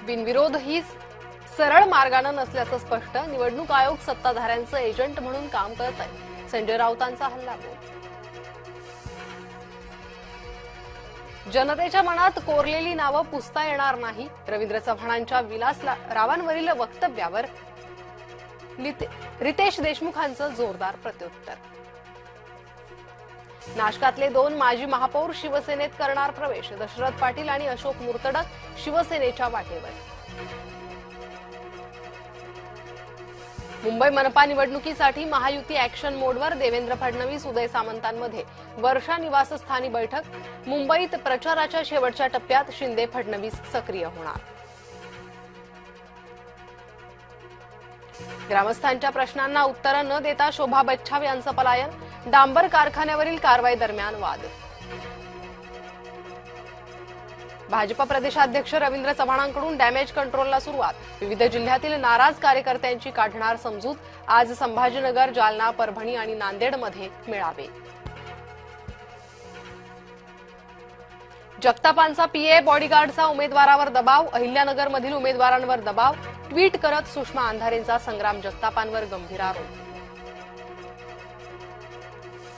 बिनविरोध ही सरळ मार्गानं नसल्याचं स्पष्ट, निवडणूक आयोग सत्ताधाऱ्यांचं एजंट म्हणून काम करत आहे. संजय राऊतांचा हल्लाबोल. जनतेच्या मनात कोरलेली नावं पुसता येणार नाही. रवींद्र चव्हाणांच्या विलास रावांवरील वक्तव्यावर रितेश देशमुखांचं जोरदार प्रत्युत्तर. नाशकातले 2 माजी महापौर शिवसेनेत करणार प्रवेश. दशरथ पाटील आणि अशोक मुर्तडक शिवसेनेच्या वाटेवर. मुंबई मनपा निवडणुकीसाठी महायुती ऍक्शन मोडवर. देवेंद्र फडणवीस उदय सामंतांमध्ये वर्षा निवासस्थानी बैठक. मुंबईत प्रचाराच्या शेवटच्या टप्प्यात शिंदे फडणवीस सक्रिय होणार. ग्रामस्थांच्या प्रश्नांना उत्तरं न देता शोभा बच्छाव यांचं पलायन. डांबर कारखान्यावरील कारवाई दरम्यान वाद. भाजपा प्रदेशाध्यक्ष रवींद्र चव्हाणांकडून डॅमेज कंट्रोलला सुरुवात. विविध जिल्ह्यातील नाराज कार्यकर्त्यांची काढणार समजूत. आज संभाजीनगर, जालना, परभणी आणि नांदेडमध्ये मेळावे. जगतापांचा पीए बॉडीगार्डचा उमेदवारावर दबाव. अहिल्यानगरमधील उमेदवारांवर दबाव. ट्विट करत सुषमा अंधारेंचा संग्राम जगतापांवर गंभीर आरोप.